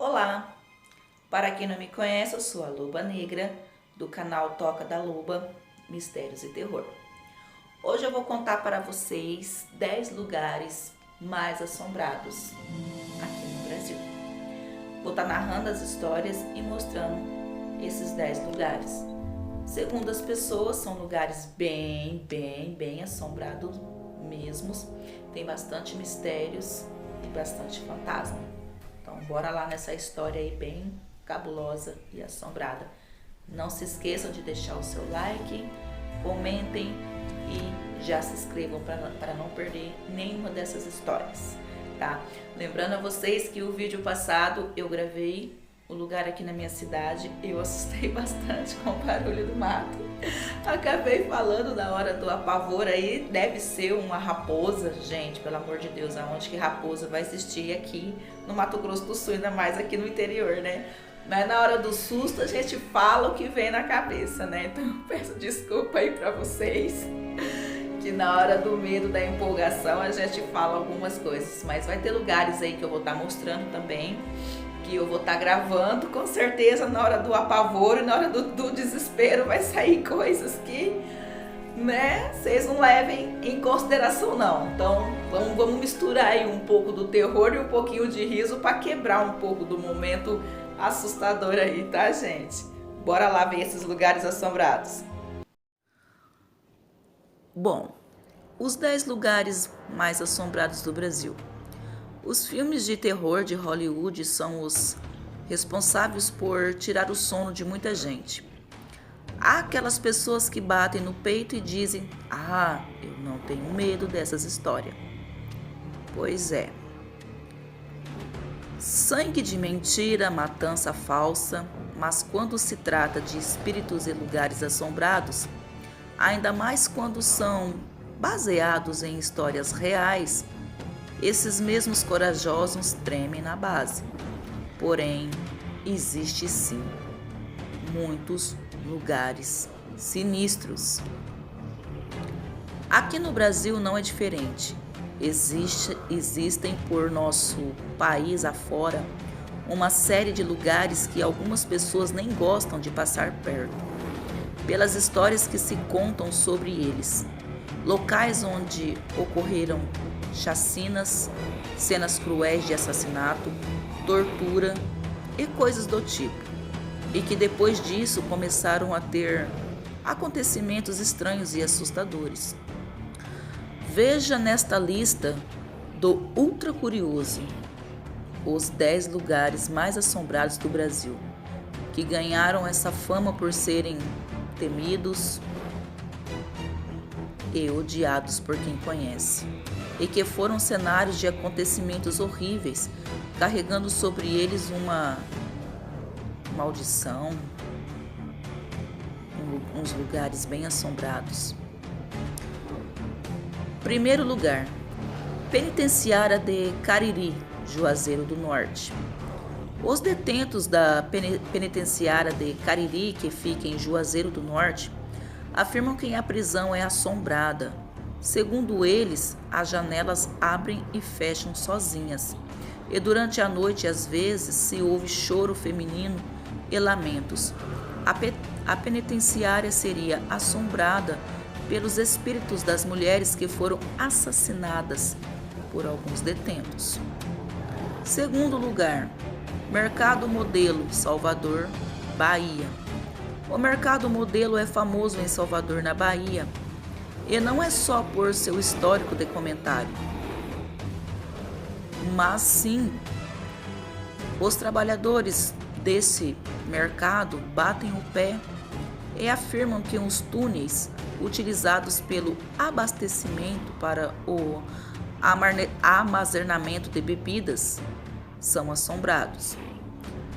Olá! Para quem não me conhece, eu sou a Loba Negra, do canal Toca da Loba, Mistérios e Terror. Hoje eu vou contar para vocês 10 lugares mais assombrados aqui no Brasil. Vou estar narrando as histórias e mostrando esses 10 lugares. Segundo as pessoas, são lugares bem assombrados mesmos. Tem bastante mistérios e bastante fantasma. Então bora lá nessa história aí bem cabulosa e assombrada. Não se esqueçam de deixar o seu like, comentem e já se inscrevam para não perder nenhuma dessas histórias, tá? Lembrando a vocês que o vídeo passado eu gravei o lugar aqui na minha cidade, eu assustei bastante com o barulho do mato. Acabei falando na hora do apavor aí, deve ser uma raposa. Gente, pelo amor de Deus, aonde que raposa vai existir aqui no Mato Grosso do Sul, ainda mais aqui no interior, né? Mas na hora do susto a gente fala o que vem na cabeça, né? Então eu peço desculpa aí pra vocês, que na hora do medo, da empolgação, a gente fala algumas coisas. Mas vai ter lugares aí que eu vou estar mostrando também, que eu vou estar gravando, com certeza na hora do apavoro e na hora do desespero vai sair coisas que, né, vocês não levem em consideração não. Então vamos misturar aí um pouco do terror e um pouquinho de riso para quebrar um pouco do momento assustador aí, tá, gente? Bora lá ver esses lugares assombrados. Bom, os 10 lugares mais assombrados do Brasil. Os filmes de terror de Hollywood são os responsáveis por tirar o sono de muita gente. Há aquelas pessoas que batem no peito e dizem: "Ah, eu não tenho medo dessas histórias." Pois é. Sangue de mentira, matança falsa, mas quando se trata de espíritos e lugares assombrados, ainda mais quando são baseados em histórias reais, esses mesmos corajosos tremem na base. Porém, existe sim muitos lugares sinistros. Aqui no Brasil não é diferente. Existem por nosso país afora uma série de lugares que algumas pessoas nem gostam de passar perto, pelas histórias que se contam sobre eles. Locais onde ocorreram chacinas, cenas cruéis de assassinato, tortura e coisas do tipo, e que depois disso começaram a ter acontecimentos estranhos e assustadores. Veja nesta lista do Ultra Curioso os 10 lugares mais assombrados do Brasil, que ganharam essa fama por serem temidos e odiados por quem conhece, e que foram cenários de acontecimentos horríveis, carregando sobre eles uma maldição, uns lugares bem assombrados. Primeiro lugar, Penitenciária de Cariri, Juazeiro do Norte. Os detentos da Penitenciária de Cariri, que fica em Juazeiro do Norte, afirmam que a prisão é assombrada. Segundo eles, as janelas abrem e fecham sozinhas, e durante a noite, às vezes, se ouve choro feminino e lamentos. A penitenciária seria assombrada pelos espíritos das mulheres que foram assassinadas por alguns detentos. Segundo lugar, Mercado Modelo, Salvador, Bahia. O Mercado Modelo é famoso em Salvador, na Bahia, e não é só por seu histórico documentário, mas sim os trabalhadores desse mercado batem o pé e afirmam que os túneis utilizados pelo abastecimento para o armazenamento de bebidas são assombrados.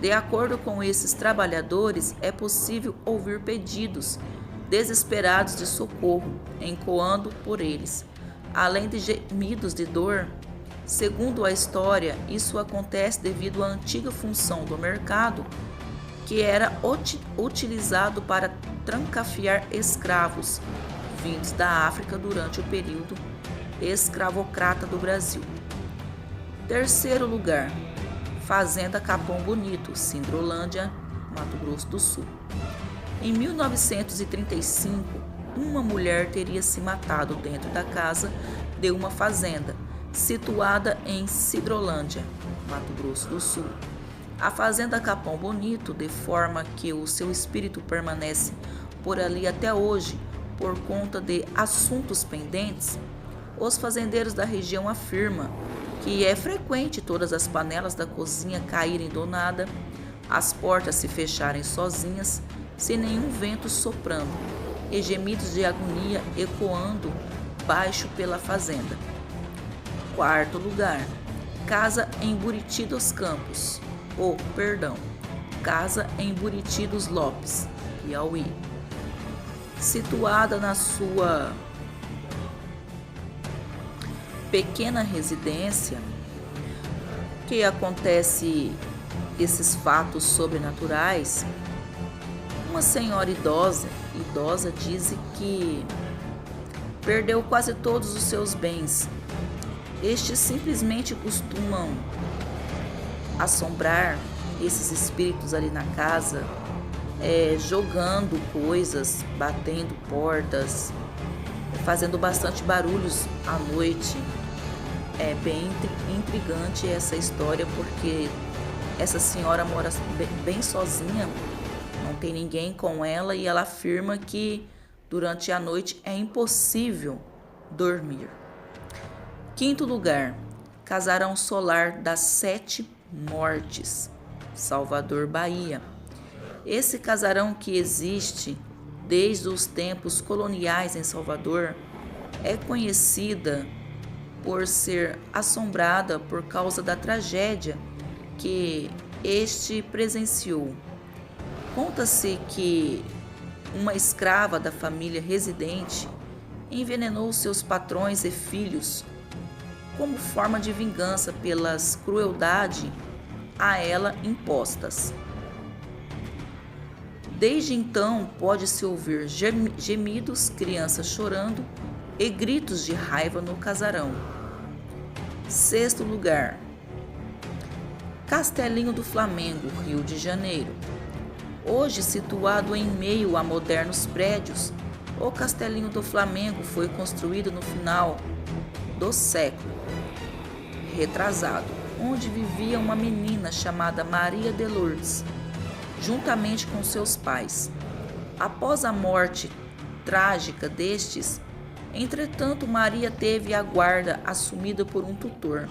De acordo com esses trabalhadores, é possível ouvir pedidos desesperados de socorro, ecoando por eles, além de gemidos de dor. Segundo a história, isso acontece devido à antiga função do mercado, que era utilizado para trancafiar escravos vindos da África durante o período escravocrata do Brasil. Terceiro lugar, Fazenda Capão Bonito, Sindrolândia, Mato Grosso do Sul. Em 1935, uma mulher teria se matado dentro da casa de uma fazenda, situada em Sindrolândia, Mato Grosso do Sul. A Fazenda Capão Bonito, de forma que o seu espírito permanece por ali até hoje, por conta de assuntos pendentes, os fazendeiros da região afirmam que é frequente todas as panelas da cozinha caírem do nada, as portas se fecharem sozinhas, sem nenhum vento soprando, e gemidos de agonia ecoando baixo pela fazenda. Quarto lugar, casa em Buriti dos Campos, casa em Buriti dos Lopes, Piauí. Situada na sua pequena residência, que acontece esses fatos sobrenaturais, uma senhora idosa diz que perdeu quase todos os seus bens. Estes simplesmente costumam assombrar esses espíritos ali na casa, jogando coisas, batendo portas, fazendo bastante barulhos à noite. É bem intrigante essa história, porque essa senhora mora bem sozinha, não tem ninguém com ela, e ela afirma que durante a noite é impossível dormir. Quinto lugar, Casarão Solar das Sete Mortes, Salvador, Bahia. Esse casarão, que existe desde os tempos coloniais em Salvador, é conhecida por ser assombrada por causa da tragédia que este presenciou. Conta-se que uma escrava da família residente envenenou seus patrões e filhos como forma de vingança pelas crueldades a ela impostas. Desde então, pode-se ouvir gemidos, crianças chorando e gritos de raiva no casarão. Sexto lugar, Castelinho do Flamengo, Rio de Janeiro. Hoje situado em meio a modernos prédios, o Castelinho do Flamengo foi construído no final do século retrasado, onde vivia uma menina chamada Maria de Lourdes, juntamente com seus pais. Após a morte trágica destes, entretanto, Maria teve a guarda assumida por um tutor.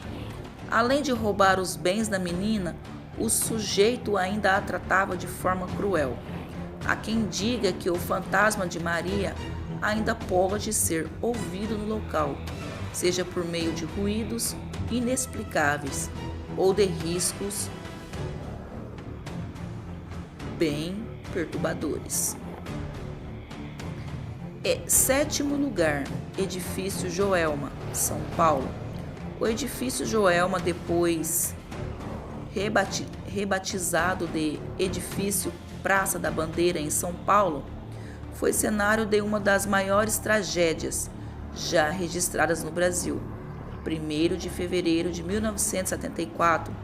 Além de roubar os bens da menina, o sujeito ainda a tratava de forma cruel. Há quem diga que o fantasma de Maria ainda pode ser ouvido no local, seja por meio de ruídos inexplicáveis ou de riscos bem perturbadores. Sétimo lugar, Edifício Joelma, São Paulo. O Edifício Joelma, depois rebatizado de Edifício Praça da Bandeira em São Paulo, foi cenário de uma das maiores tragédias já registradas no Brasil. 1º de fevereiro de 1974,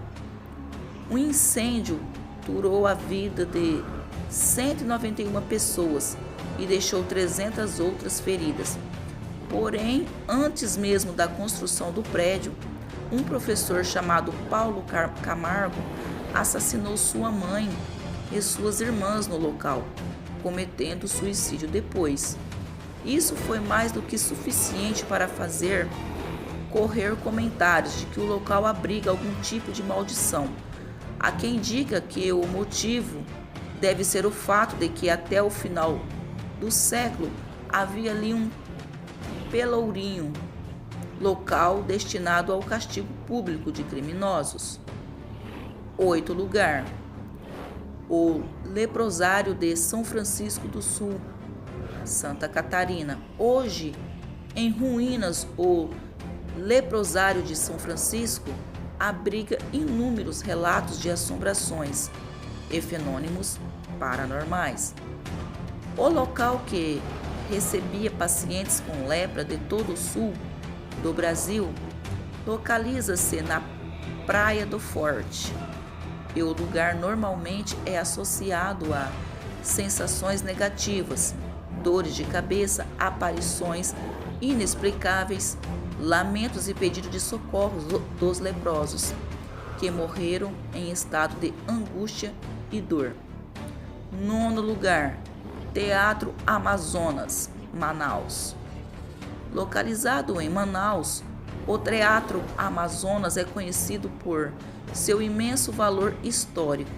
um incêndio tirou a vida de 191 pessoas e deixou 300 outras feridas. Porém, antes mesmo da construção do prédio, um professor chamado Paulo Camargo assassinou sua mãe e suas irmãs no local, cometendo suicídio depois. Isso foi mais do que suficiente para fazer correr comentários de que o local abriga algum tipo de maldição. Há quem diga que o motivo deve ser o fato de que até o final do século havia ali um pelourinho, local destinado ao castigo público de criminosos. 8º lugar, o leprosário de São Francisco do Sul, Santa Catarina. Hoje, em ruínas, o leprosário de São Francisco abriga inúmeros relatos de assombrações e fenômenos paranormais. O local, que recebia pacientes com lepra de todo o sul do Brasil, localiza-se na Praia do Forte, e o lugar normalmente é associado a sensações negativas, dores de cabeça, aparições inexplicáveis, lamentos e pedido de socorro dos leprosos, que morreram em estado de angústia e dor. 9º lugar, Teatro Amazonas, Manaus. Localizado em Manaus, o Teatro Amazonas é conhecido por seu imenso valor histórico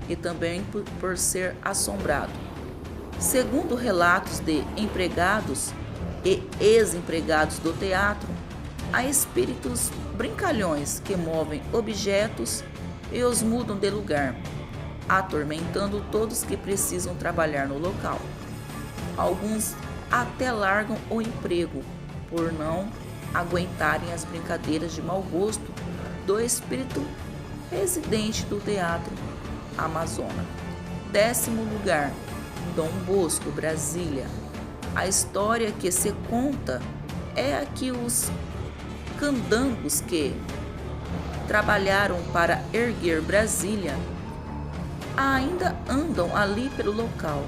e também por ser assombrado. Segundo relatos de empregados e ex-empregados do teatro, há espíritos brincalhões que movem objetos e os mudam de lugar, atormentando todos que precisam trabalhar no local. Alguns até largam o emprego por não aguentarem as brincadeiras de mau gosto do espírito residente do Teatro Amazonas. 10º lugar, Dom Bosco, Brasília. A história que se conta é a que os candangos que trabalharam para erguer Brasília ainda andam ali pelo local,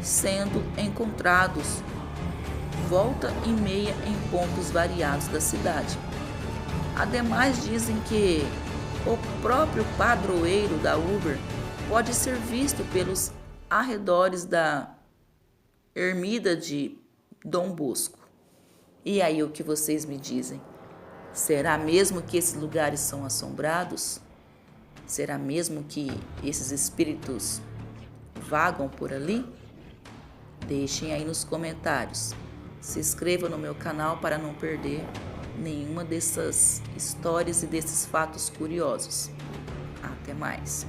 sendo encontrados volta e meia em pontos variados da cidade. Ademais, dizem que o próprio padroeiro da Uber pode ser visto pelos arredores da ermida de Dom Bosco. E aí, o que vocês me dizem? Será mesmo que esses lugares são assombrados? Será mesmo que esses espíritos vagam por ali? Deixem aí nos comentários. Se inscreva no meu canal para não perder nenhuma dessas histórias e desses fatos curiosos. Até mais!